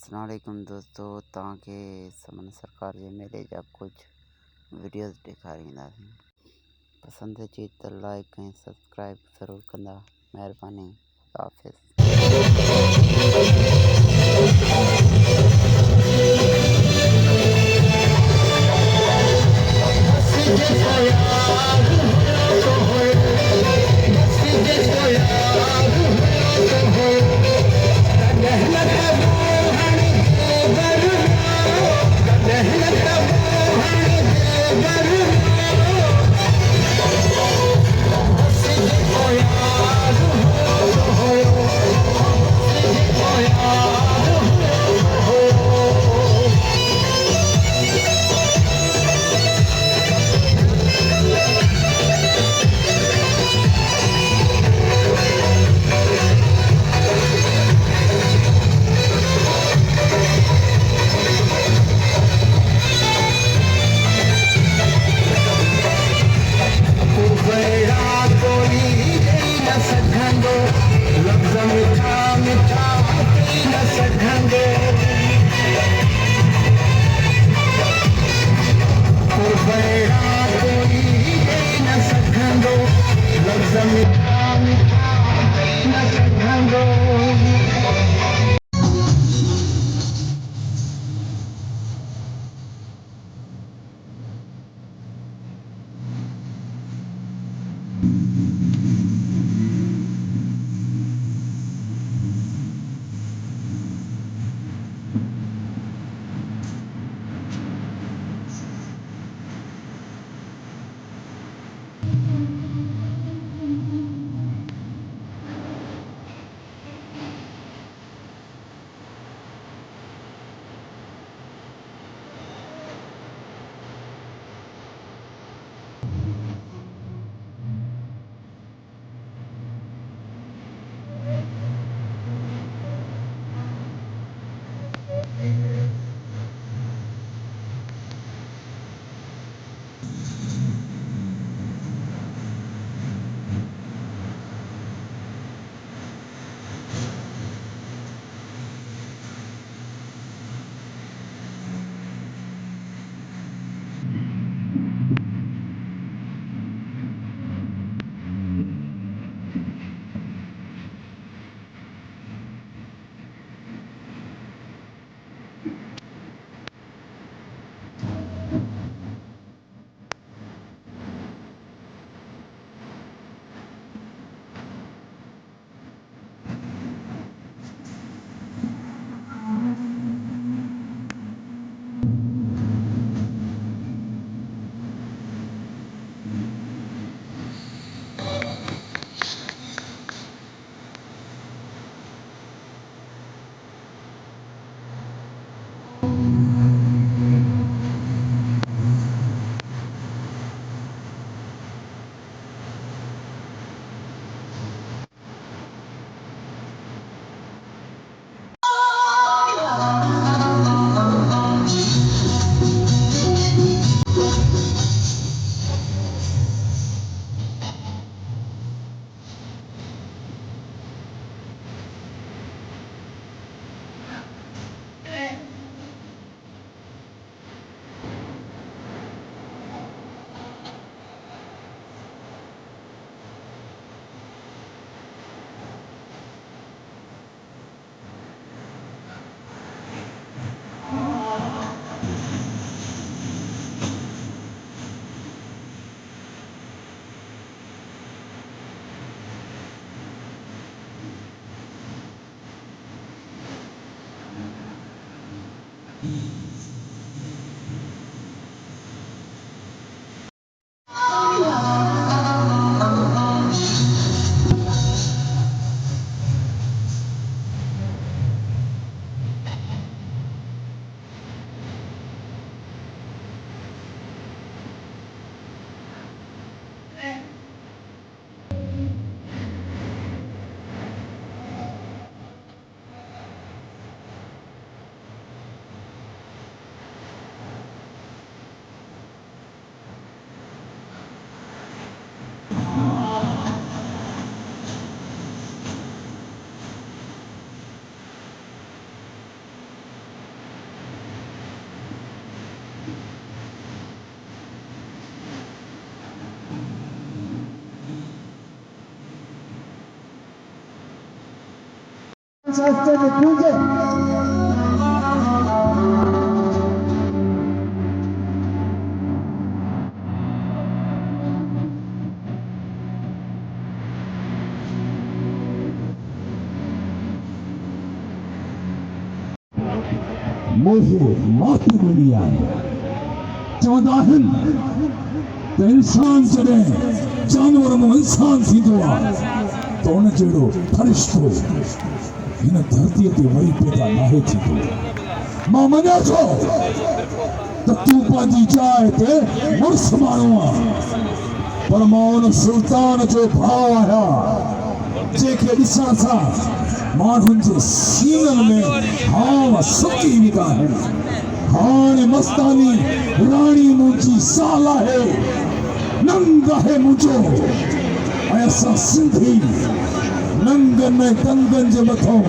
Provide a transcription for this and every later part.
अस्सलामुअलैकुम दोस्तों तव्हांखे समन सरकार जे मेले जा कुझु वीडियोज़ ॾेखारींदासीं। पसंदि अचे त लाइक ऐं सब्सक्राइब ज़रूरु कंदा। महिरबानी। मोहे मौत मिली आहे चवंदा आहिनि त इंसान जॾहिं जानवर मां इंसान थींदो आहे त उन जहिड़ो फ़रिश्तो हिन धरतीअ ते वरी पैदा नाहे थींदो। मां मञा थो त तूं पंहिंजी जाइ ते मुड़ुस माण्हू आहे पर मां उन सुल्तान जो भाउ आहियां जंहिंखे ॾिसण सां माण्हुनि जे सीननि में हाव सुकी वेंदा आहिनि। हाणे मस्तानी राणी मुंहिंजी साल आहे नंग आहे मुंहिंजो ऐं असां सिंधी नंगनि ऐं दंगनि जे मथां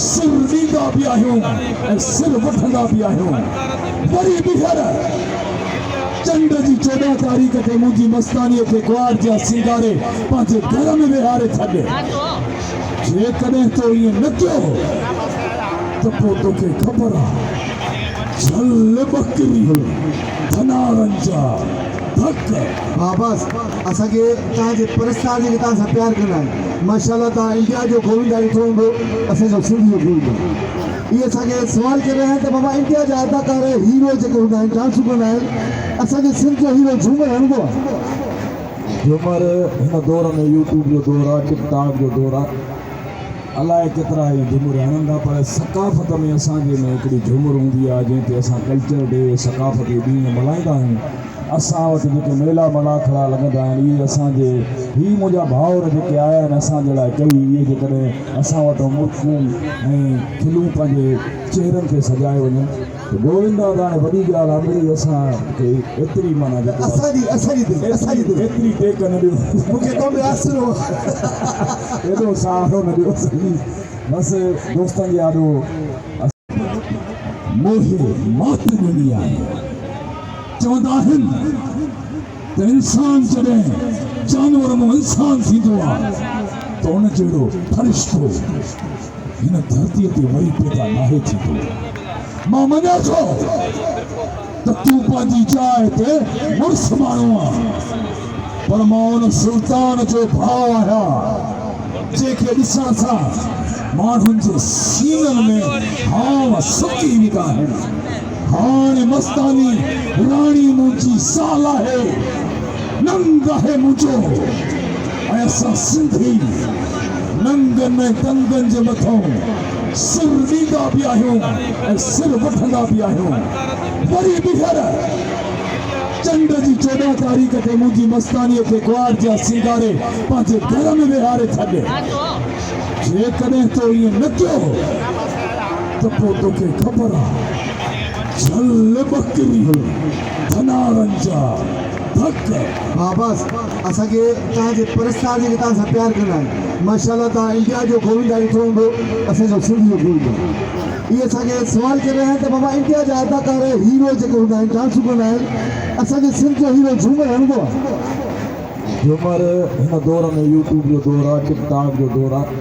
सिर ॾींदा बि आहियूं ऐं सिर वठंदा बि आहियूं। वरी ॿीहर चंड जी 14 तारीख़ ते मुंहिंजी मस्तानीअ खे ग्वार जा सिंगारे पंहिंजे घर में विहारे छॾ। जेकॾहिं तो ईअं न कयो त पोइ तोखे ख़बर आहे झल बकरी धनारनि जा धक। हाँ बस असांखे तव्हांजे परस्तार जेके तव्हां सां प्यार कंदा आहिनि माशाल्लाह तव्हां इंडिया जो गोविंदा ॾिठो हूंदो असांजो सिंधी जो गोविंदा। इहे असांखे सवाल करे रहिया आहिनि त बाबा इंडिया जा अदाकार हीरो जेके हूंदा आहिनि डांसूं कंदा आहिनि असांजे सिंध जो हीरो झूमर हणंदो आहे। झूमर हिन दौर में यूट्यूब जो दौर आहे टिकटॉक जो दौर आहे अलाए केतिरा ई झूमर हणंदा पर सकाफ़त में असांजे में हिकिड़ी झूमर हूंदी आहे जंहिं ते असां कल्चर डे सकाफ़ती ॾींहं मल्हाईंदा आहियूं। असां वटि जेके मेला मलाखड़ा लॻंदा आहिनि इहे असांजे ही मुंहिंजा भाउर जेके आया आहिनि असांजे लाइ कई इहे जेकॾहिं असां वटि मुर्तियूं ऐं खिलूं पंहिंजे चहिरनि खे सजाए वञनि त गोविंदा त हाणे वॾी ॻाल्हि आहे मिड़ी असांखे एतिरी माना एतिरी टेक न ॾियो मूंखे को बि आसिरो एॾो सहारो न ॾियो बसि दोस्तनि यादो मोहे मौत मिली आहे। चवंदा आहिनि त इंसान जॾहिं जानवर मां इंसान थींदो आहे त उन जहिड़ो फ़रिश्तो हिन धरतीअ ते वरी पैदा नाहे थींदो। मां मञा थो त तूं पंहिंजी जाइ ते मुड़ुस माण्हू आहे पर मां उन सुल्तान जो भाउ आहियां जंहिंखे ॾिसण सां माण्हुनि जे सीननि में हाव सुकी वेंदा आहिनि। हाणे मस्तानी राणी मुंहिंजी साल आहे नंग आहे मुंहिंजो ऐं असां सिंधी नंगनि ऐं दंगनि जे मथां सिर ॾींदा बि आहियूं ऐं सिर वठंदा बि आहियूं। वरी ॿीहर चंड जी 14 तारीख़ ते मुंहिंजी मस्तानीअ खे ग्वार जा सिंगारे पंहिंजे घर में विहारे छॾ। जेकॾहिं तो ईअं न कयो त पोइ तोखे ख़बर आहे झल बकरी धनारनि जा धक। हाँ बस असांखे तव्हांजे परस्तार जेके तव्हां सां प्यार कंदा आहिनि माशाल्लाह तव्हां इंडिया जो गोविंदा ॾिठो हूंदो असांजो सिंधी जो गोविंदा। इहे असांखे सवाल करे रहिया आहिनि त बाबा इंडिया जा अदाकार हीरो जेके हूंदा आहिनि डांसूं कंदा आहिनि असांजे सिंध जो हीरो झूमर हणंदो आहे। झूमर हिन दौर में यूट्यूब जो दौर आहे टिकटॉक जो दौर आहे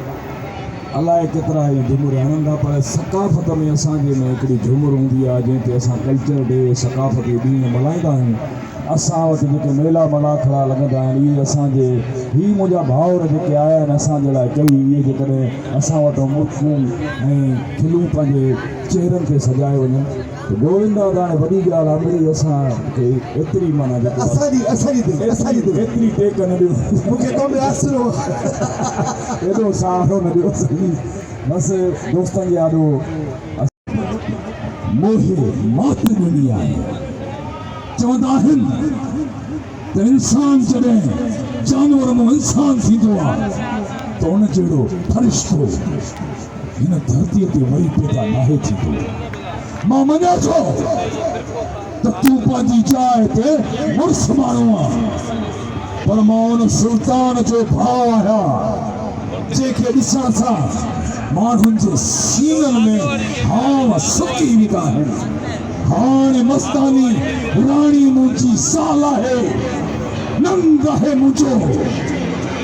अलाए केतिरा ई झूमर हणंदा पर सकाफ़त में असांजे में हिकिड़ी झूमर हूंदी आहे जंहिं ते असां कल्चर डे सकाफ़ती ॾींहं मल्हाईंदा आहियूं। असां वटि जेके मेला मलाखड़ा लॻंदा आहिनि इहे असांजे ही मुंहिंजा भाउर जेके आया आहिनि असांजे लाइ कई इहे जेकॾहिं असां वटि मुर्तियूं ऐं खिलूं पंहिंजे चहिरनि खे सजाए वञनि त गोविंदा त हाणे वॾी ॻाल्हि आहे मिड़ी असांखे एतिरी माना एतिरी टेक न ॾियो मूंखे को बि आसिरो एॾो सहारो न ॾियो बसि दोस्तनि यादो मोहे मौत मिली आहे। चवंदा आहिनि त इंसान जॾहिं जानवर मां इंसान थींदो आहे त उन जहिड़ो फ़रिश्तो हिन धरतीअ ते वरी पैदा नाहे थींदो। मां मञा थो त तूं पंहिंजी जाइ ते मुड़ुस माण्हू आहे पर मां उन सुल्तान जो भाउ आहियां जंहिंखे ॾिसण सां माण्हुनि जे सीननि में हाव सुकी वेंदा आहिनि। हाणे मस्तानी राणी मुंहिंजी साल आहे नंग आहे मुंहिंजो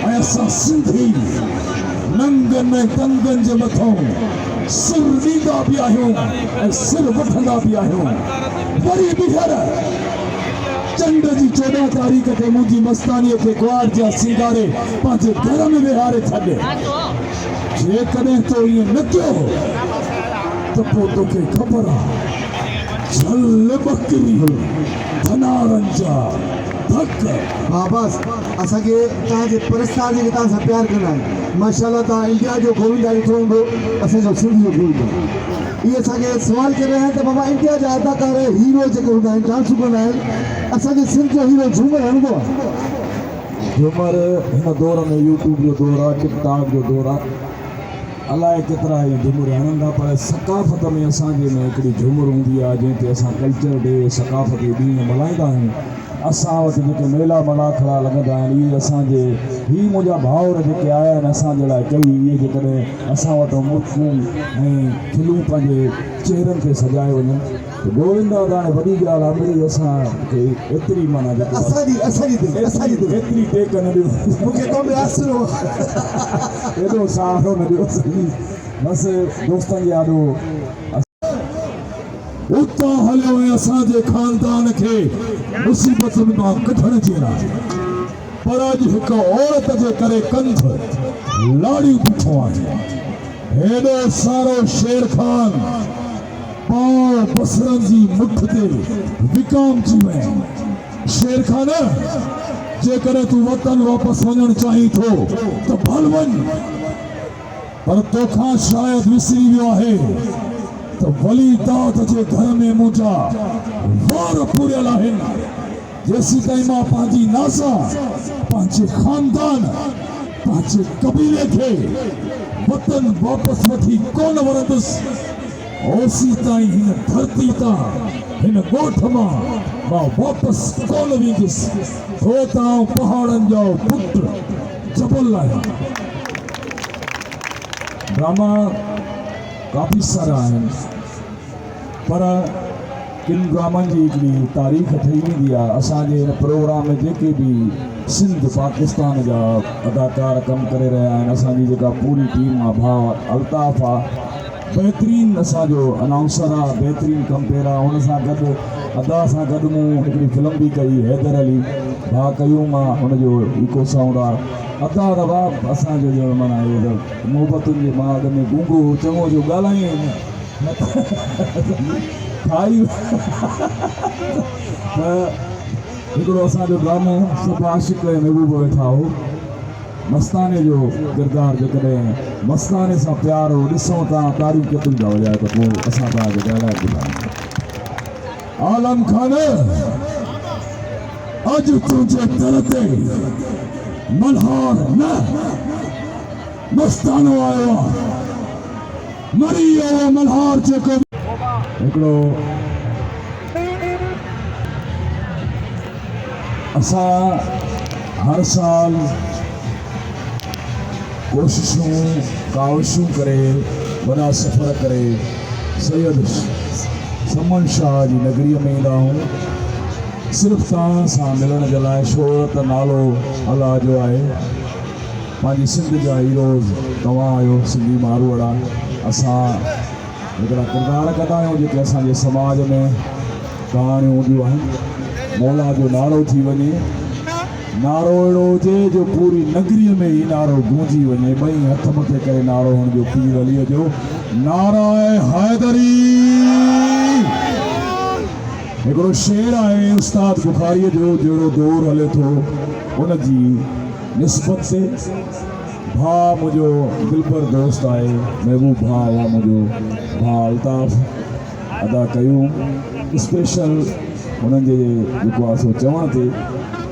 ऐं असां सिंधी नंगनि ऐं तंगनि जे मथां सिर ॾींदा बि आहियूं ऐं सिर वठंदा बि आहियूं। वरी ॿीहर चंड जी 14 तारीख़ ते मुंहिंजी मस्तानीअ खे ग्वार जा सिंगारे पंहिंजे घर में विहारे छॾ। जेकॾहिं तो ईअं न कयो त पोइ तोखे ख़बर आहे झल बकरी धनारनि जा धक। हाँ बस असांखे तव्हांजे परस्तार जे तव्हां सां प्यार कंदा आहियूं। माशाल्लाह तव्हां इंडिया जो गोविंदा ॾिठो हूंदो, असांजो सिंध जो गोविंदा। इहे असांखे सवाल करे रहिया आहिनि त बाबा इंडिया जा अदाकार हीरो जेके हूंदा आहिनि डांसूं कंदा आहिनि, असांजे सिंध जो हीरो झूमर हणंदो आहे। झूमर हिन दौर में यूट्यूब जो दौर आहे, टिकटॉक जो दौर आहे, अलाए केतिरा ई झूमर हणंदा, पर सकाफ़त में असांजे में हिकिड़ी झूमर हूंदी आहे जंहिं ते असां कल्चर डे सकाफ़ती ॾींहं मल्हाईंदा आहियूं। असां वटि जेके मेला मलाखड़ा लॻंदा आहिनि इहे असांजे ही मुंहिंजा भाउर जेके आया आहिनि असांजे लाइ कई। इहे जेकॾहिं असां वटि मूर्तियूं ऐं खिलूं पंहिंजे चहिरनि ते सजाए वञनि त गोविंदा त हाणे वॾी ॻाल्हि आहे। मिड़ी असांखे एतिरी माना एतिरी टेक न ॾियो, मूंखे तो बि आसरो एॾो सहारो न ॾियो। बसि दोस्तनि जे आॾो उतां हलियो ऐं असांजे ख़ानदान खे मुसीबतुनि मां कढण जे लाइ। पर अॼु हिकु औरत जे करे कंध लाड़ियूं बीठो आहे। हेॾो सारो शेर खान पाव बसरनि जी मुठ ते विकामजी विया। शेर खान जेकॾहिं तूं वतन वापसि वञणु चाहीं थो त भल वञ, पर तोखां शायदि विसरी वियो आहे त वली दाद जे घर में मुंहिंजा वार पुरियल आहिनि। जेसीं ताईं मां पंहिंजी नाज़ा पंहिंजे ख़ानदान पंहिंजे कबीले खे वतन वापसि वठी कोन वरंदुसि, ओसी ताईं हिन धरती तां हिन ॻोठ मां वापसि कोन वेंदुसि। छो त आउं पहाड़नि जो पुटु जबल आहियां। ड्रामा काफ़ी सारा आहिनि, पर किन ड्रामनि जी हिकिड़ी तारीख़ ठही वेंदी आहे। असांजे हिन प्रोग्राम में जेके बि सिंध पाकिस्तान जा अदाकार कमु करे रहिया आहिनि, असांजी जेका पूरी टीम आहे, भाउ अल्ताफ़ आहे बहितरीनु असांजो अनाउंसर आहे, बहितरीनु कंपेयर आहे। हुन सां गॾु अदा सां गॾु मूं हिकिड़ी फिल्म बि कई हैदर अली भाउ कयूं मां, हुनजो इको साउंड आहे। अदा दफ़ा असांजो जो माना इहो मोहबतुनि जे बाग़ में गूंगो चङो जो ॻाल्हायूं खाई त हिकिड़ो असांजो ड्रामो सभु आशिक़ ऐं महबूब वेठा हो। मस्ताने जो किरदारु जेकॾहिं मस्ताने सां प्यार हो ॾिसूं तव्हां तारीफ़ केतिरी था वॼाए त पोइ असां तव्हांखे ॻाल्हाए ॿुधायूं। आलम खान अॼु तुंहिंजे दर ते मल्हार न मस्तानो आयो आहे, मरी वियो मल्हार जेको हिकिड़ो असां हर साल कोशिशूं काविशूं करे वॾा सफ़र करे सैयद समन शाह जी नगरीअ में ईंदा आहियूं सिर्फ़ु तव्हां सां मिलण जे लाइ। शोहरत नालो अलाह जो आहे। पंहिंजी सिंध जा हीरोज़ तव्हां आहियो, सिंधी मारवाड़ा। असां हिकिड़ा किरदार कंदा आहियूं जेके असांजे समाज में कहाणियूं हूंदियूं आहिनि। मौला जो नारो थी वञे, नारो अहिड़ो हुजे जो पूरी नगरीअ में ई नारो गूंजी वञे। ॿई हथ मथे करे नारो हुनजो पीर अलीअ जो नारा आहे हैदरी। हिकिड़ो शेर आहे उस्ताद बुखारीअ जो, जहिड़ो दौर हले थो उन जी निस्बत ते भाउ मुंहिंजो दिलबर दोस्त आहे, महबूब भाउ आहे मुंहिंजो भाउ अल्ताफ़, अदा कयूं स्पेशल हुननि जे जेको आहे सो चवण ते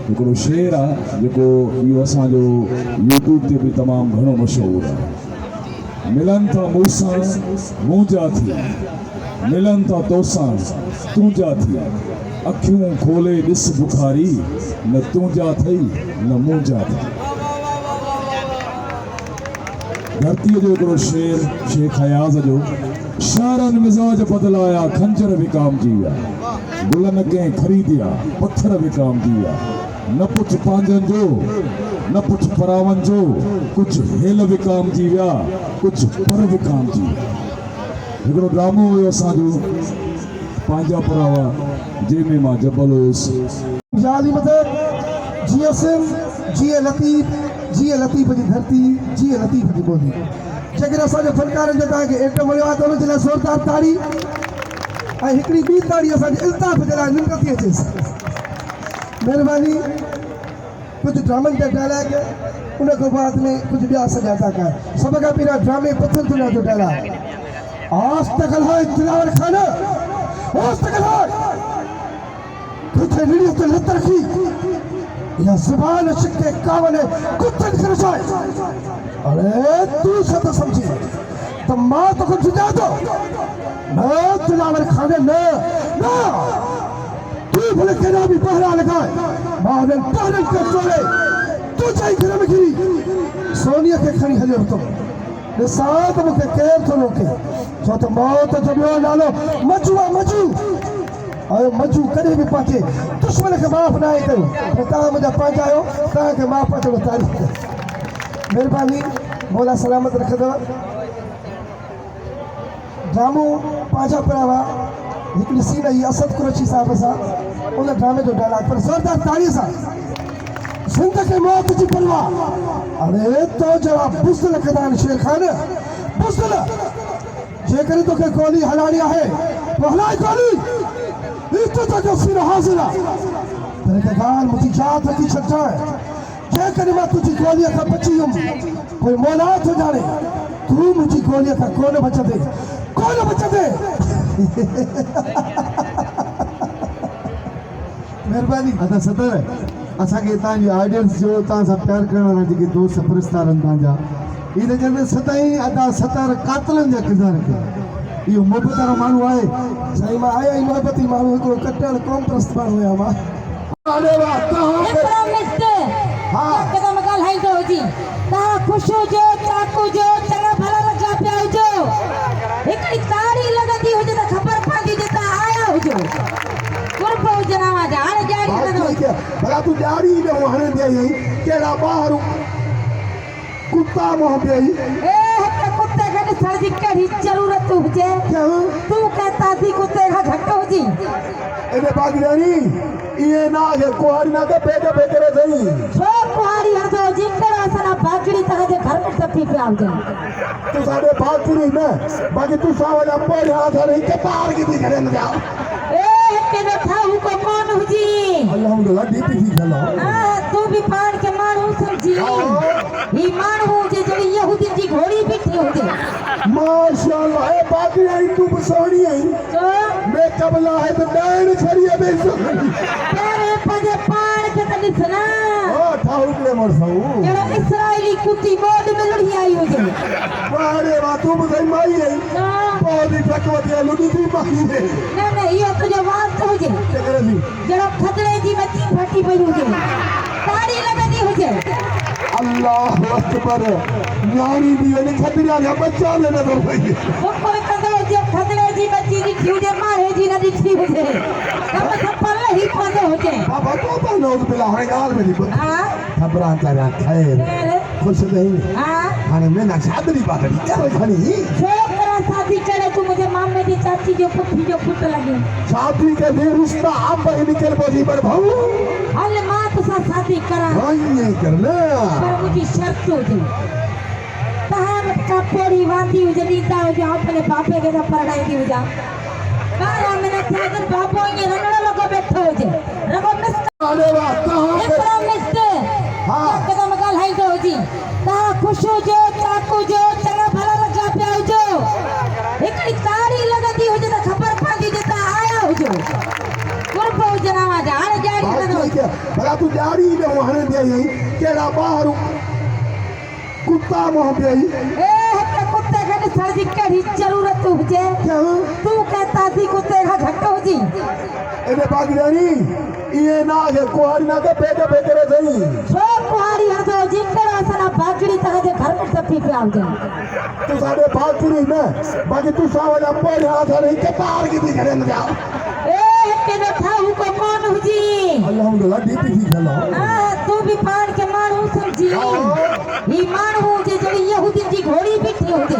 हिकिड़ो शेर आहे जेको इहो असांजो यूट्यूब ते बि तमामु घणो मशहूरु आहे। मिलन था मूंसां मुंहिंजा थी, मिलन था तोसां तुंहिंजा थी, अखियूं खोले ॾिस बुखारी, न तुंहिंजा थई न मुंहिंजा थई। धरतीअ जो हिकिड़ो शेर शेख हयाज़ जो, शारनि मिज़ाज बदिलाया खंजर विकामजी विया, गुल न कंहिं ख़रीदिया पत्थर विकामजी विया, न पुछ पांजन जो न पुछ परावन जो कुछ हेल विकाम थी विया कुछ पर विकाम थी हिकिड़ो ड्रामो हुयो असांजो पंहिंजा परावा जंहिंमें मां जबल हुयुसि जाली मदद जिया सिंह जिया लतीफ जी धरती जिया लतीफ जी बोली जेकर असांजे फनकारनि जो तव्हांखे एटम वणियो आहे त हुन जे लाइ ज़ोरदार ताड़ी ऐं हिकिड़ी ॿी ताड़ी असांजे इल्ताफ़ जे लाइ निंड थी अचेसि महिरबानी कुझु ड्रामनि जा डायलॉग उन खां बाद में कुझु ॿिया सॼा था कनि सभ खां पहिरियां ड्रामे पथर दुनिया जो डायलॉग आज तक है दिलावर खाना आज तक है तुझे निड़ी तो लतर की या जुबान शिक्के कावले कुत्ते कर जाए अरे तू सत समझी तो मां तो कुछ जा दो ना दिलावर खाने ना तू भले केना भी पहरा लगाए मां ने पहरे कर चोले तू जाई घर में गिरी सोनिया के खड़ी हले तुम ने साथ मुके केर तो लोके जो तो मौत जो बियो नालो मजू अरे मजू कॾहिं बि पाचे दुश्मन खे माफ़ न आहे कयो पर तव्हां मुंहिंजा पंहिंजा आहियो तव्हांखे माफ़ अचणो तारीफ़ महिरबानी मौला सलामत रखंदव ड्रामो पंहिंजा पिया हिकिड़ी सीन आई असद कुरैशी साहिब सां उन ड्रामे जो डायलॉग पर ज़ोरदार ताड़ीअ सां जिंद खे मौत जी परवाह अरे तो जवाब बुज़दिल कंदा आहिनि शेर खान बुज़दिल जेकॾहिं तोखे गोली हलाइणी आहे पोइ हलाए गोली इतो जो सिर हाज़िर आहे पर हिकु ॻाल्हि मुंहिंजी यादि रखी छॾिजांइ जेकॾहिं मां तुंहिंजी गोलीअ खां बची वियुमि कोई मौला थो ॼाणे तूं मुंहिंजी गोलीअ खां कोन बचंदे महिरबानी अदा सदर असांखे तव्हांजी ऑडियंस जो तव्हां सां प्यार करण वारा जेके दोस्त परिस्तार आहिनि तव्हांजा इन चवंदे सदाईं अदा सतर कातलनि जा किरदार कयो इहो मोहबत वारो माण्हू आहे साईं मां आया ई मोहबती माण्हू हिकिड़ो कटियल क़ौम परस्त माण्हू आहियां मां कदम ॻाल्हाईंदो हुजी तव्हां ख़ुशि हुजो चाकू जो चङा भला लॻा पिया हुजो हिकिड़ी ताड़ी लॻंदी हुजे त ख़बर पवंदी जे तव्हां आया हुजो कुर्ब हुजनि आवाज़ हाणे ॾियारी कंदो भला तूं ॾियारी में हाणे ॾियाई कहिड़ा ॿार कुत्ता मोह पियाई हिकु कुते खे ॾिसण जी कहिड़ी ज़रूरत हुजे तूं कहता थी कुते खां घटि हुजी एॾे बागड़ियानी इहे ना के कुहाड़ी ना के पेट पे करे सही छो कुहाड़ी हंदो जिंदड़ा असां बागड़ी तरह जे घर में टपी पिया हुजनि तू साडे बागड़ी में बाकी तू सावला पड़ हाथ नहीं के पार की थी करे न जा हिते वेठा हूं को कोन हुजी अल्हम्दुलिल्लाह डीपी थी गलो तू भी पाण के माण्हू समझी ही माण्हू जे जड़ी यहूदी जी घोड़ी बीठी हुजे माशाअल्लाह ए बागड़ी तू बसोणी है तो मैं कबला है तो डाण छड़िए बे तेरे पजे पाण के त ॾिसना ओ ठाऊ के मरसू जेड़ा इस्राएली कुत्ती बोड में लड़ी आई हुजे अरे वाह तू मुझे माई है बहुत ही ठकवती लुडी थी माई है न यो तुझे बात हुजे करे दी जेड़ा खतरे जी बच्ची फटी पई हुजे ताड़ी लगदी हुजे अल्लाह अकबर न्यारी भी ने खतरा ने बच्चा ने न भई ऊपर कंदो जे खतरे जी बच्ची दी हुजे मारे जी न दी हुजे कम थप्पड़ ही पदो हुजे बाबा तो बनोद बिला है गाल में दी हां खबरां तारा खैर खुश नहीं हां हाने मैं ना शादी बात कर खनी छोकरा शादी करे तू मुझे मामे दी चाची जो पुट लगे शादी के भी रिश्ता आप निकल बोली पर भाऊ हल मां तो शादी करा नहीं करना पर मुझी शर्त होगी तहां का पेड़ी वांदी हो जदी ता हो जा अपने बापे के परड़ाई दी हो जा बारा मैंने अगर बापो ये रगड़ा लगा बैठो हो जे रगो मिस अरे वाह कहां मिस्टर हां कदम ॻाल्हाईंदो हुजी तव्हां ख़ुशि हुजो चाकू जो चङा भला लॻा पिया हुजो हिकिड़ी ताड़ी लॻंदी हुजे त ख़बर पवंदी जे तव्हां आया हुजो कुर्ब हुजनि आवाज़ हाणे ॾियारी कंदो भला तू ॾियारी में हाणे ॾियाई कहिड़ा ॿार कुत्ता मोह पियाई हिकु कुते खे ॾिसण जी कहिड़ी ज़रूरत हुजे तूं कहता थी कुते खां घटि हुजी एॾे बागड़ियानी इहे ना के कुहाड़ी ना के पेट पे करे सही छो कुहाड़ी हंदो जिंदड़ा असां बागड़ी तरह जे घर में टपी पिया हुजनि तू साडे बागड़ी में बाकी तू सावला पड़ हाथ नहीं के पार की थी करे न जा तेरो थाऊ को कौन हुजी अल्हम्दुलिल्लाह डीपी थी चलो हां तू भी पाण के मानू समझी ही मानू जे जड़ी यहूदी जी घोड़ी बैठी होजे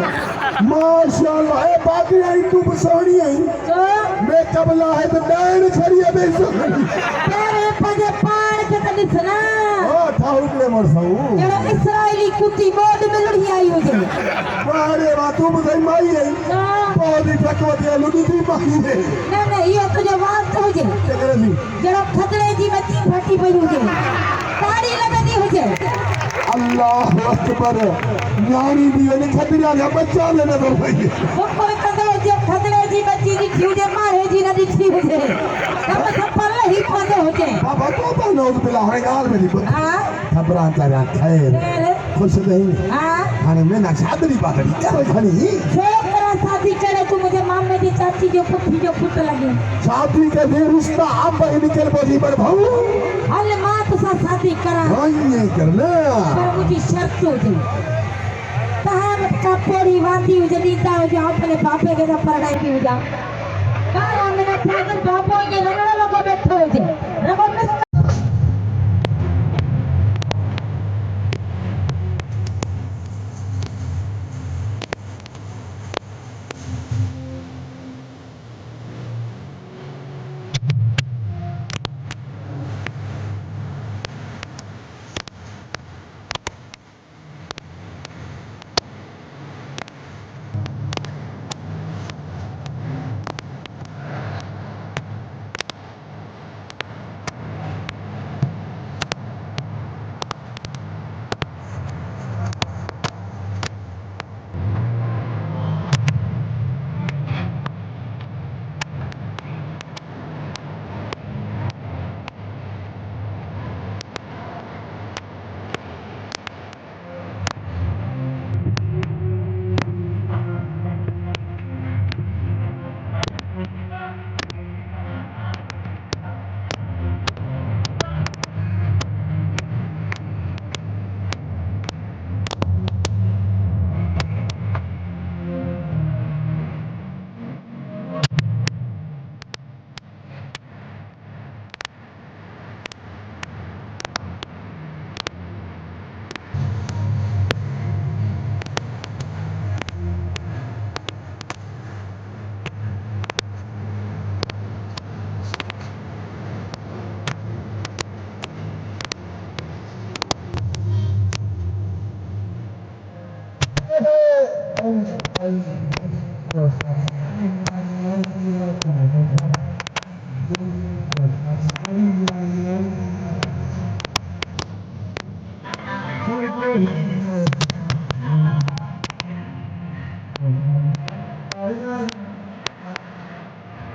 माशाल्लाह ए बाकी आई तू बसोनी है जो मैं कबला है तो डायन खड़ी है बेसो तेरे पजे पाण के तदिसना ओ थाऊ के मरसाऊ जेड़ा इस्राएली कुत्ती बोड में लड़ी आई होजे अरे वाह तू बताई माई है ना बहुत ही ठकवती लुडी थी माई है ना ये तो जो बात होजे क्या करे थी जेड़ा खतरे जी बच्ची फटी पई होजे ताड़ी लगदी होजे अल्लाह अकबर न्याणी दी ने खतरा या बच्चा लेना तो भाई वो कोई कदरो जे खतरे जी बच्ची दी ठिउजे मारे जी ना दी ठि होजे तब सपल ही पदे होजे बाबा तो नौज बिला है गाल में नहीं हां खबरां तारा खैर खुश नहीं हां खाने में ना शादी बात नहीं चलो खनी छोकरा शादी करे तू मुझे मामे दी चाची जो पुठी जो पुट लगे शादी के भी रिश्ता अब निकल बोली पर भाऊ हल मां तो सा शादी करा नहीं करना पर मुझे शर्त हो जी तहां कपड़ी वांदी हो जदी ता हो जा अपने बापे के परड़ाई की हो जा कारा मेरा ठाकर बापो के रगड़ा लोग बैठो हो जे रगो में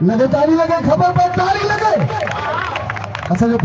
लगे ताली लगे खबर पर ताली लगे अच्छा जो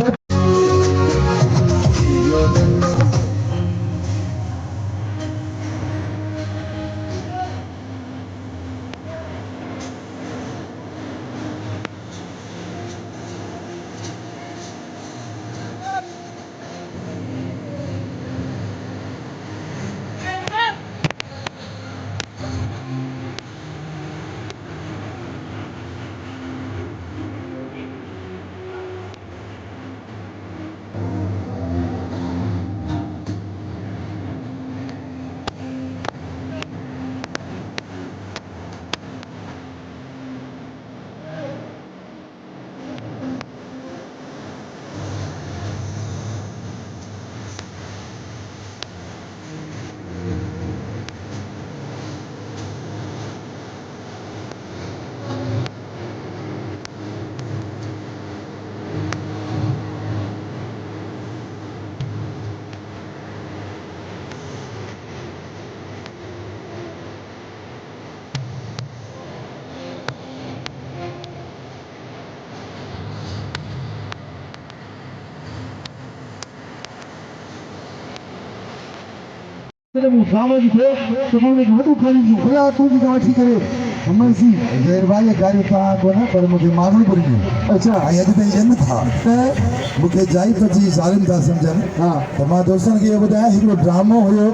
ड्रामो हुयो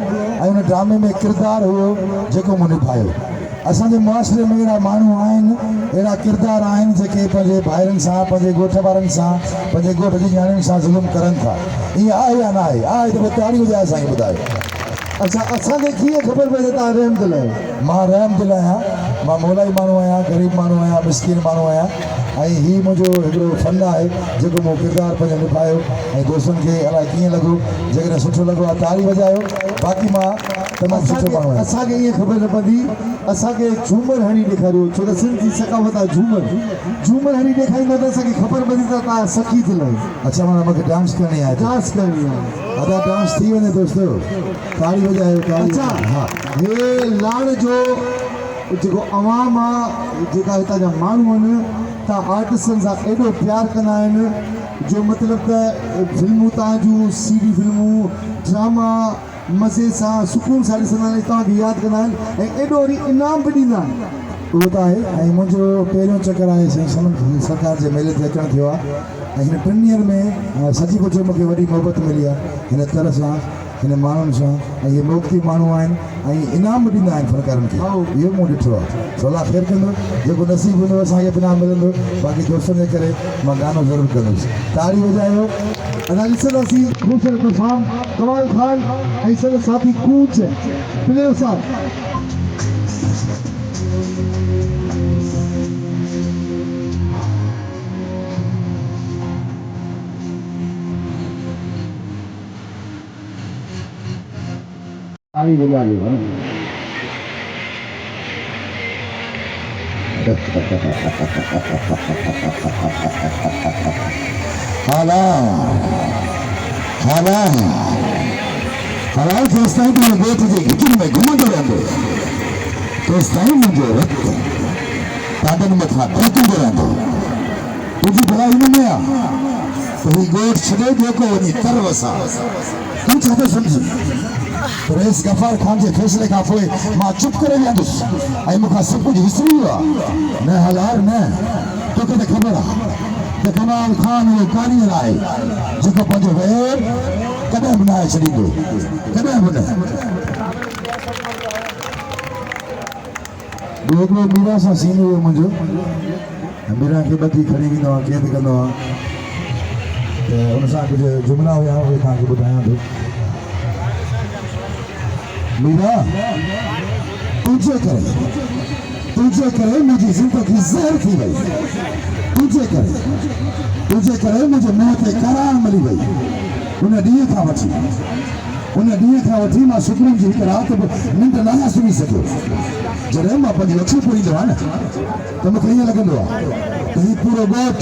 ड्रामे में किरदार हुयो जेको मूं निभायो असांजे मुआशिरे में अहिड़ा माण्हू आहिनि, अहिड़ा किरदार आहिनि जेके पंहिंजे भाइरनि सां, पंहिंजे ॻोठ वारनि सां, पंहिंजे ॻोठ जी न्याणियुनि सां ज़ुल्म करनि था। ईअं आहे या न आहे? आहे त पोइ ताड़ी वॼाए असांखे ॿुधायो। अच्छा असांखे कीअं ख़बर पए त तव्हां रहमदिल आहियो? मां रहमदिल आहियां, मां मोलाई माण्हू आहियां, ग़रीब माण्हू आहियां, मिसकिन माण्हू आहियां। ऐं हीउ मुंहिंजो हिकिड़ो फन आहे जेको मूं किरदारु पंहिंजो निभायो ऐं दोस्तनि खे अलाए कीअं लॻो। जेकॾहिं सुठो लॻो आहे ताड़ी वॼायो, बाक़ी मां तमामु सुठो माण्हू आहियां। असांखे ईअं ख़बर न पवंदी, असांखे झूमर हणी ॾेखारियो, छो त सिंध जी सकाफ़त आहे झूमर हणी ॾेखारींदो त असांखे ख़बर पवंदी त तव्हां सखी थियल आहियो। अच्छा माना मूंखे डांस करणी आहे? डांस करणी आहे। अदा डांस थी वञे दोस्तो, ताड़ी वॼायो ताड़ी। अच्छा हा, हे लाड़ जो जेको अवाम आहे, जेका हितां जा माण्हू आहिनि, तव्हां आर्टिस्टनि सां एॾो प्यारु कंदा आहिनि जो मतिलबु त फिल्मूं तव्हां जूं CD फिल्मूं ड्रामा मज़े सां सुकून सां ॾिसंदा आहिनि, तव्हांखे यादि कंदा आहिनि ऐं एॾो वरी इनाम बि ॾींदा आहिनि। उहो त आहे। ऐं मुंहिंजो पहिरियों चकर आहे साईं समन सरकार जे मेले ते अचणु थियो आहे ऐं हिन प्रीमियर में सची पुछो मूंखे वॾी मोहबत मिली आहे हिन तरह सां, हिन माण्हुनि सां। ऐं इहे मोहबती माण्हू आहिनि ऐं इनाम बि ॾींदा आहिनि फ़नकारनि खे। इहो मूं ॾिठो आहे। सलाह ख़ैरु कंदो, जेको नसीबु हूंदो असांखे बि इनाम मिलंदो। बाक़ी दोस्तनि जे करे मां गानो ज़रूरु कंदुसि। ताड़ी वॼायो। असां ॾिसंदासीं ख़ूबसूरत परफॉर्म कमाल खान ऐं सॼो साथी कूच प्लेयर साहब। ताड़ी वॼायो। हालात दोस्तां तुंहिंजे ॻोठ जे घिटियुनि में घुमंदो रहंदो, दोस्तां मुंहिंजो रत ॾाढनि मथां टहिकंदो रहंदो। तुंहिंजी भलाई हिन में आहे त हीउ ॻोठ छॾे जेको वञी तर वसां। तूं छा थो सम्झी? रेस गफ़ार ख़ान जे फ़ैसिले खां पोइ मां चुप करे वेंदुसि ऐं मूंखां सभु कुझु विसरी वियो आहे। न हलार न, तोखे त ख़बर आहे त कमाल खान उहो कारीगर आहे जेको पंहिंजो वेर कॾहिं बि न आहे छॾींदो, कॾहिं बि न। ॿियो हिकिड़ो मीरा सां सीन हुयो मुंहिंजो। मीरा खे ॿधी खणी वेंदो आहे, क़ैद कंदो आहे, त हुन सां कुझु जुमिला हुया, उहे तव्हांखे ॿुधायां थो। मीरा, तुझे करे मुंहिंजी ज़िंदगी ज़हर थी वई। तुझे करे मुंहिंजे मुंहं ते करार मिली वई। उन ॾींहं खां वठी मां सुकून जी हिकु राति बि निंड न आहियां सुम्ही सघियो। जॾहिं मां पंहिंजी अखियूं पूरींदो आहियां न त मूंखे ईअं लॻंदो आहे त हीउ पूरो ॻोठ,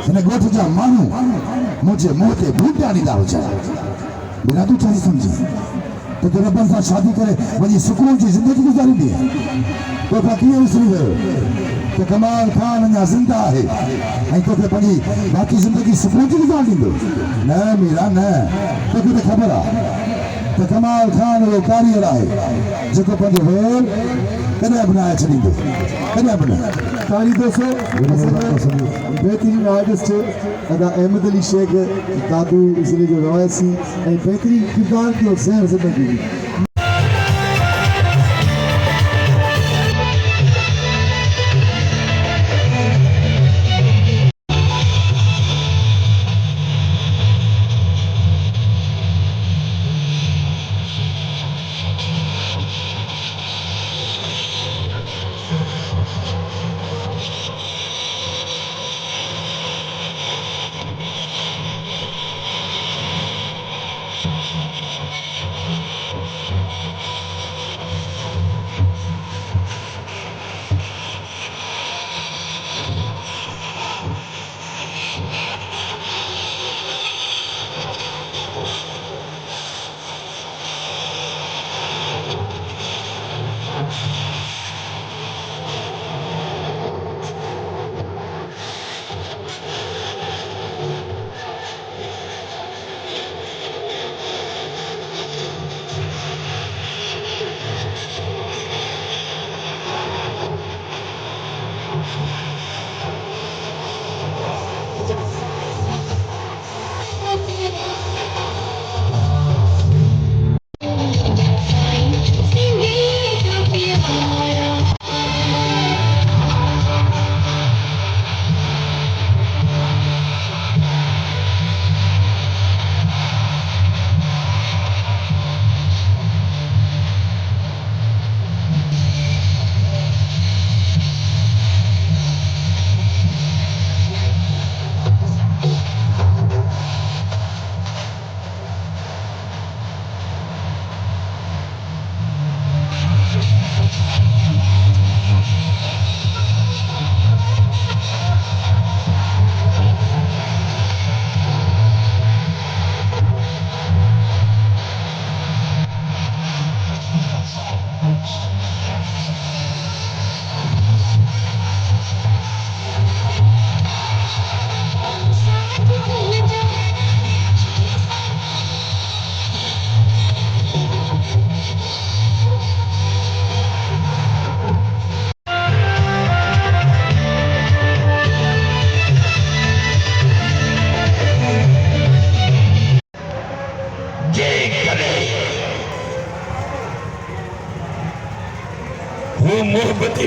हिन ॻोठ जा माण्हू मुंहिंजे मुंहं ते बूटा ॾींदा हुजनि। बिना तूं छा सम्झी त तूं रबनि सां शादी करे वञी सुकून जी ज़िंदगी गुज़ारींदी आहे? तोखां कीअं विसरी वियो त कमाल खान अञा ज़िंदा आहे ऐं तोखे पंहिंजी बाक़ी ज़िंदगी सुकून जी गुज़ारे ॾींदो? न मीरा न, तोखे त ख़बर आहे त कमाल खान उहो कारीगर आहे जेको पंहिंजो वेर कॾहिं बि न आहे छॾींदो, कॾहिं बि न। ताड़ी दोस्तों, बेहतरीन आर्टिस्ट अदा अहमद अली शेख दादू ज़िले जो रवायती ऐं बेहतरीन किरदार जो ज़हर ज़िंदगी।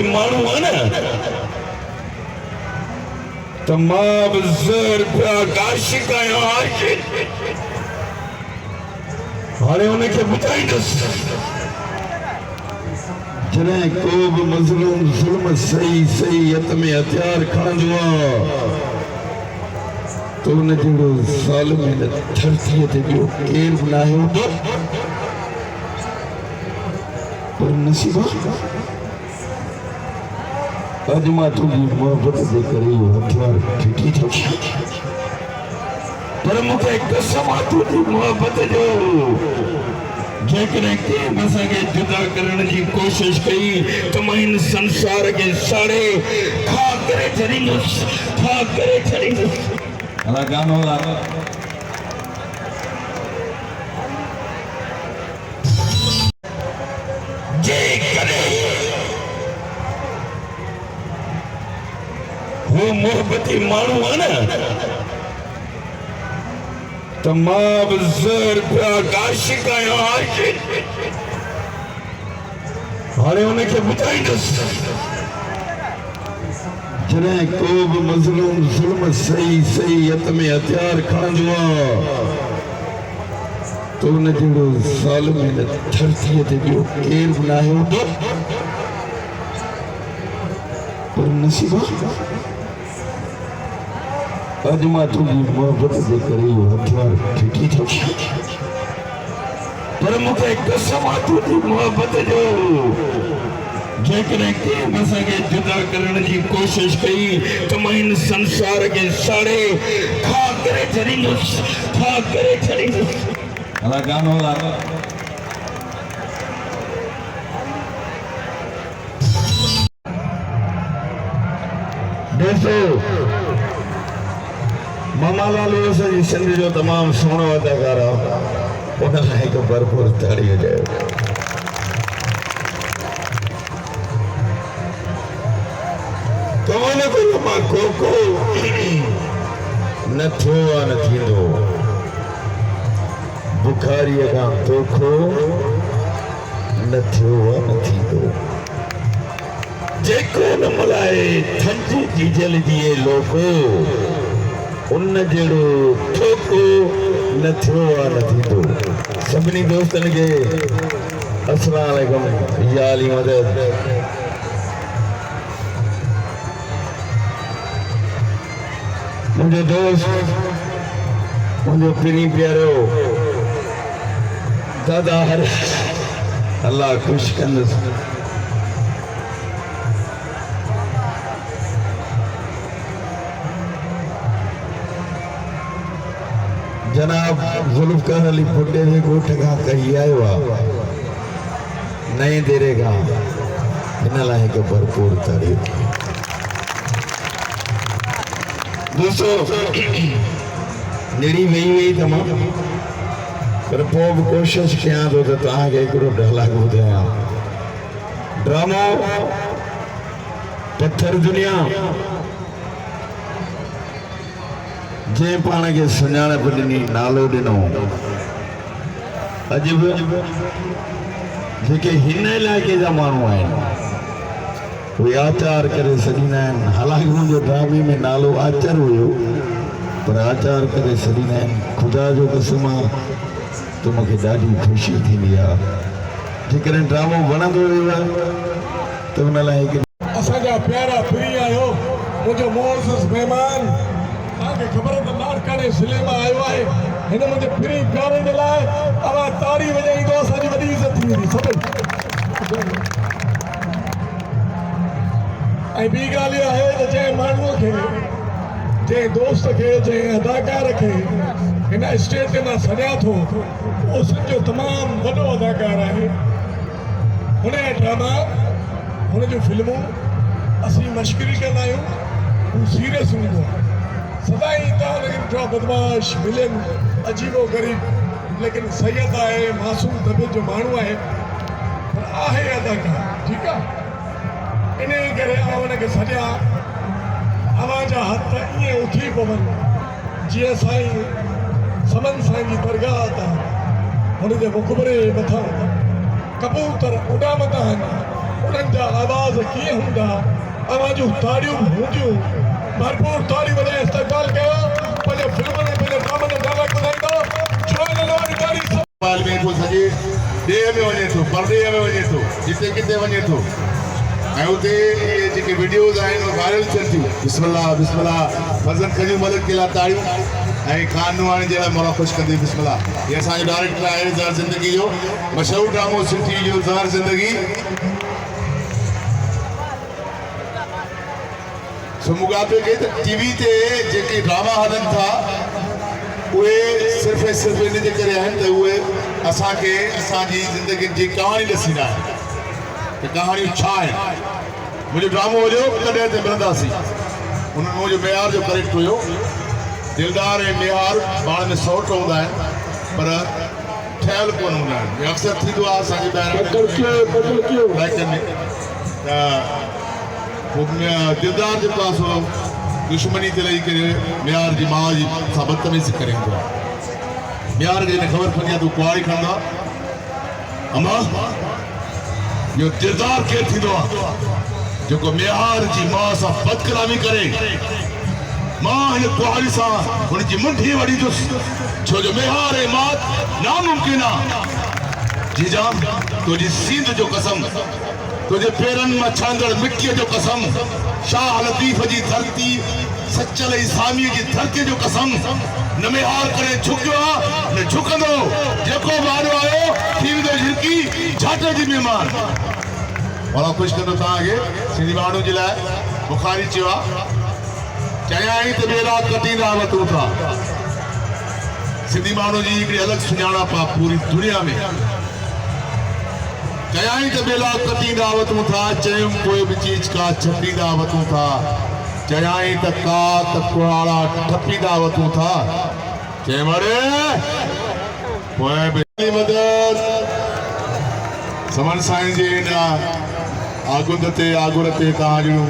मोहब्बती माण्हू आहे न तमाम ज़र पिया आशिक़ आहियां आशिक़ हाणे उनखे ॿुधाईंदुसि जॾहिं को बि मज़लूम ज़ुल्म सही सही हथ में हथियार खणंदो आहे तो उन जहिड़ो ज़ालिम हिन धरतीअ ते ॿियो केरु बि नाहे हूंदो पर नसीबा अॼु मां तुंहिंजी मोहबत जे करे इहो हथियार फिटी थो पर मूंखे कसम आहे तुंहिंजी मोहबत जो जेकॾहिं कंहिं असांखे जुदा करण जी कोशिश कई त मां हिन संसार खे साड़े खा करे छॾींदुसि खा करे छॾींदुसि अला गानो ला वो मोहब्बती माण्हू आहे न तमाम ज़र पिया आशिक़ आहियां आशिक़ हाणे उनखे ॿुधाईंदुसि जॾहिं को बि मज़लूम ज़ुल्म सही सही हथ में हथियार खणंदो आहे तो उन जहिड़ो ज़ालिम हिन धरतीअ ते ॿियो केरु बि नाहे हूंदो पर नसीबा अॼु मां तुंहिंजी मोहबत जे करे इहो हथियार फिटी थो पर मूंखे कसम आहे तुंहिंजी मोहबत जो जेकॾहिं कंहिं असांखे जुदा करण जी कोशिश कई त मां हिन संसार खे साड़े खा करे छॾींदुसि खा करे छॾींदुसि अला गानो ला दोस्तों मामा लालू असांजी सिंध जो तमामु सुहिणो अदाकार आहे उन लाइ हिकु भरपूर ताड़ी हुजे कमाल कयो मां कोको न थियो आहे न थींदो बुखारीअ खां तोखो न थियो आहे न थींदो जेको न मलाए थंज जी जलजी लोको उन जहिड़ो ठोको न थियो आहे न थींदो सभिनी दोस्तनि खे अस्सलाम वालेकुम या अली मदद मुंहिंजो दोस्त मुंहिंजो पिनी प्यारो दादा हर अल्लाह ख़ुशि कंदुसि जनाब जुल्फकार अली भुट्टे जे ॻोठ खां कही आयो आहे नए देरे खां हिन लाइ हिकु भरपूर तारीफ़ दोस्तों निड़ी वही हुई तमाम पर पोइ बि कोशिश कयां थो त तव्हांखे हिकिड़ो डायलॉग ॿुधायां ड्रामो पत्थर दुनिया जंहिं पाण खे सुञाणप ॾिनी नालो ॾिनो अॼु बि जेके हिन इलाइक़े जा माण्हू आहिनि उहे आचार करे सॾींदा आहिनि हालांकि मुंहिंजो ड्रामे में नालो आचर हुयो पर आचार करे सॾींदा आहिनि ख़ुदा जो कसम आहे त मूंखे ॾाढी ख़ुशी थींदी आहे जेकॾहिं ड्रामो वणंदो वियो आहे त हुन लाइ असांजा प्यारा फ्री आहियो मुंहिंजो मोअज़्ज़ महिमान तव्हांखे ख़बर त नाटकाणे ज़िले मां आयो आहे हिन मुंहिंजे फ्री प्यारे जे लाइ तव्हां ताड़ी वॼाईंदो असांजी वॾी इज़त थी वेंदी सभई ऐं ॿी ॻाल्हि इहा आहे त जंहिं माण्हूअ खे जंहिं दोस्त खे जंहिं अदाकार खे हिन स्टेज ते मां सॾियां थो उहो सॼो तमामु वॾो अदाकार आहे हुन जा ड्रामा हुन जूं फिल्मूं असीं मश्करी कंदा आहियूं हू सीरियस हूंदो आहे सदाई तव्हां हुनखे ॾिठो आहे बदमाश विलेन अजीबो ग़रीब लेकिन सैयद आहे मासूम तबियत जो माण्हू आहे पर आहे अदाकार ठीकु आहे इन करे आउं हुनखे सॼा अवांजा हथ ईअं उथी पवनि जीअं साईं समन साईं जी दरगाह तां हुनजे मुक़बरे जे मथां कबूतर उॾामंदा आहिनि उन्हनि जा आवाज़ कीअं हूंदा आवाजूं ताड़ियूं हूंदियूं भरपूर ताड़ी वॼाए इस्तक़बाल कयो पंहिंजे फिल्मनि में पंहिंजे ड्रामनि में डायलॉग ॿुधाईंदो जुआन लावारी इस्तेमाल में थो सॼे ॾेह में वञे थो परॾेह में वञे थो जिते किथे वञे थो ऐं उते इहे जेके वीडियोज़ आहिनि वायरल थियनि थियूं बिस्मिल्लाह बिस्मिल्लाह फज़न खजूं मलिक के लाइ ताड़ियूं ऐं खान नुहाणी जे लाइ मौला ख़ुशि कंदी बिस्मिल्लाह इहे असांजो डायरेक्टर आहे ज़हर ज़िंदगी जो मशहूरु ड्रामो सिटी जो ज़हर ज़िंदगी सो मूंखे पियो त टीवी ते जेके ड्रामा हलनि था उहे सिर्फ़ु ऐं सिर्फ़ु इन जे करे आहिनि त उहे असांखे असांजी ज़िंदगी जी कहाणी ॾसींदा आहिनि त कहाणियूं छा आहिनि मुंहिंजो ड्रामो हुयो कॾहिं ते मिलंदासीं उन मुंहिंजो मेहार जो करेक्टर हुयो दिलदार ऐं मेहार पाण में सौट हूंदा आहिनि पर ठहियल कोन हूंदा आहिनि इहो अक्सर थींदो आहे असांजे ॿाहिरि में त दिलदार जेको आहे सो दुश्मनी ते लही करे मेहार जी माउ जी सां बदतमीज़ी करे ईंदो आहे मेहार खे जॾहिं ख़बर पवंदी आहे त कुआरी खणंदो आहे अमा इहो दिलदार केरु थींदो आहे जेको मेहार जी माउ सां बदकलामी करे मां हिन कुआरी सां हुनजी मुंडी वड़ींदुसि छो जो मेहार ऐं मात नामुमकिन आहे जीजा तुंहिंजी सींद जो कसम तुझे पेरन में छांदड़ मिट्टी जो कसम शाह लतीफ जी धरती सचल इस्लामी की धरती जो कसम न मेहार करे झुकियो न झुकंदो जेको वारो आयो थी वेंदो झिरकी झाटे जी बीमार बड़ा खुश कंदो तव्हांखे सिंधी माण्हू जे लाइ बुखारी चयो आहे चयाई त बेरा कटींदा वतूं था सिंधी माण्हू जी हिकिड़ी अलॻि सुञाणप आहे पूरी दुनिया में चयाई त बेला कटींदा वतूं था चयूं कोई बि चीज का छपींदा वतूं था चयाई त का त कुहाड़ा ठपींदा वतूं था चए मरे पोइ बि मदद समन साईं जे हिन आगुंद ते आगुर ते तव्हां जूं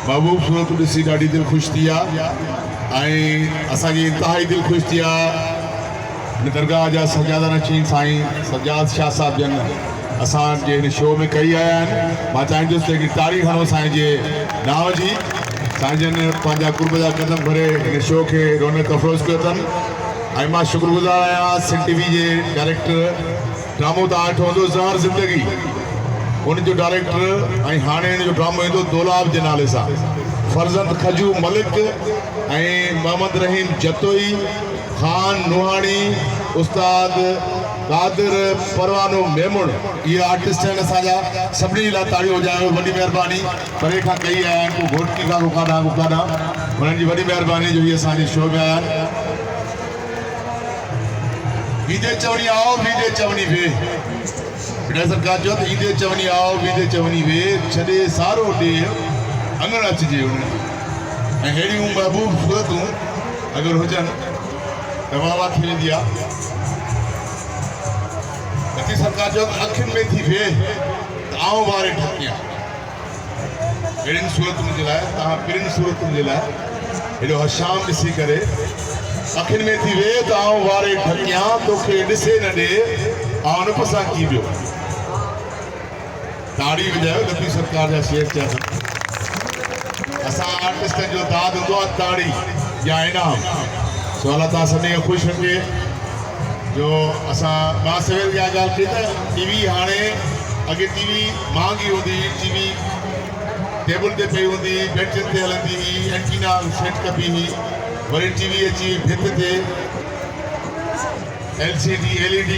महबूब सूरत ॾिसी ॾाढी दिलि ख़ुशि थी आहे ऐं असांजी इंतिहाई दिलि ख़ुशि थी आहे हिन दरगाह जा सजादा नशीन साईं सजाद शाह साहिब जन असांजे हिन शो में कई आया आहिनि मां चाहींदुसि कि तारीख़ हणो साईं जे नाव जी साईं जन पंहिंजा कुर्ब जा कदम भरे हिन शो खे रौनक अफ़रोज़ कयो अथनि ऐं मां शुक्रगुज़ार आहियां सिंध टीवी जे डायरेक्टर ड्रामो तव्हां ॾिठो हूंदो ज़हर ज़िंदगी उनजो डायरेक्टर ऐं हाणे हिन जो ड्रामो ईंदो दोलाब जे नाले सां फर्ज़ंद खजू मलिक ऐं मोहम्मद रहीम जतोई खान नुहाणी उस्ताद कादिर परवानो मेमुण ये आर्टिस्ट आहिनि असांजा सभिनी लाइ ताड़ियूं वॼायो वॾी महिरबानी परे खां कई आया आहिनि को घोटकी खां को काॾां हुननि जी वॾी महिरबानी जो इहे असांजे शो में आया आहिनि ईंदे चवणी आओ वींदे चवणी वे बिना सरकार चयो त ईंदे चवणी आओ वींदे चवणी वे छॾे सारो ॾे अंगण अचिजे हुननि ऐं अहिड़ियूं महबूब सूरतूं अगरि हुजनि त वाह थी वेंदी आहे सरकार जो अखियुनि में थी वे त आऊं वारे ठकियां अहिड़ियुनि सूरतुनि जे लाइ तव्हां ॿिन्हिनि सूरतुनि जे लाइ हेॾो हशाम ॾिसी करे अखियुनि में थी वे त आऊं वारे ठकियां तोखे ॾिसे न ॾे आउं न पसां की वियो ताड़ी वॼायो लती सरकार जा शेर चया असां आर्टिस्टनि जो दाद हूंदो आहे ताड़ी या इनाम सो अलाह तव्हां सभिनी खे ख़ुशि रखे जो असां मां सवेल क्या ॻाल्हि कई त टीवी हाणे अॻे टीवी महांगी हूंदी टीवी टेबल ते पई हूंदी बेंचनि ते हलंदी हुई एंटीना सेट कबी हुई वरी टीवी अची भित ते LCD LED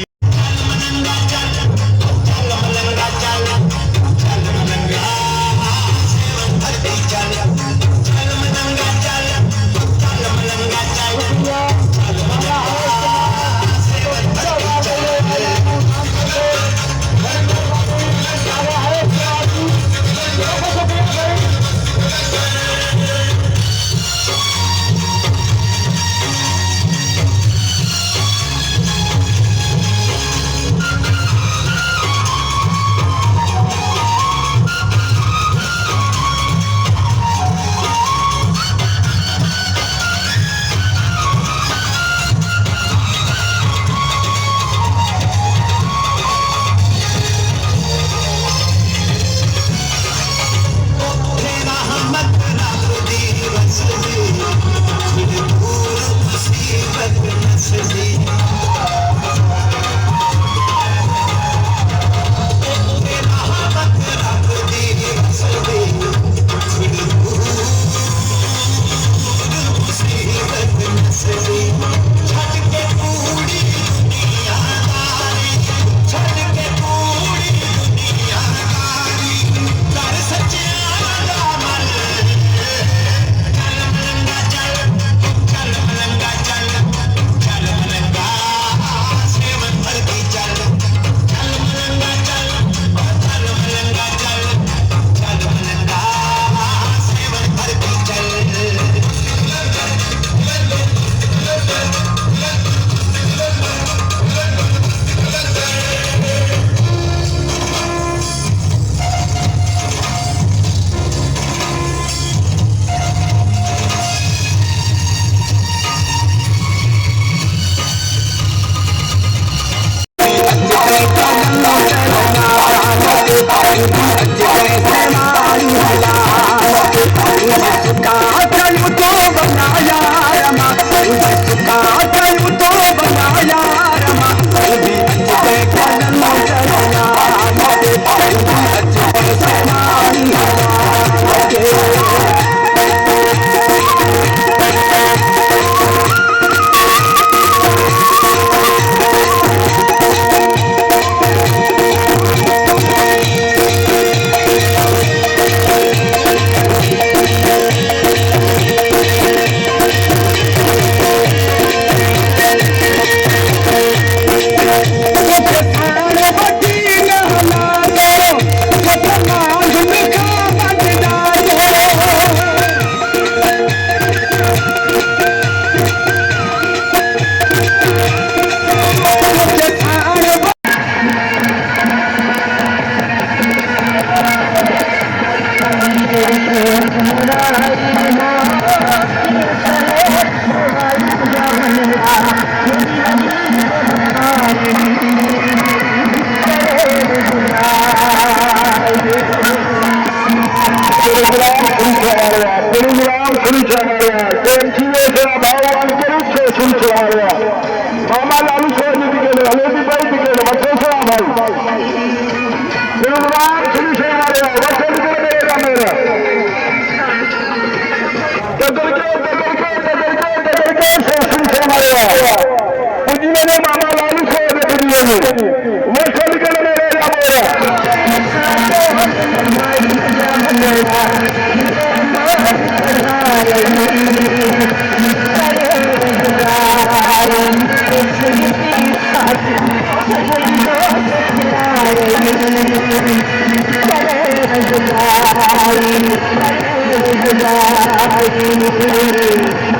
Thank you.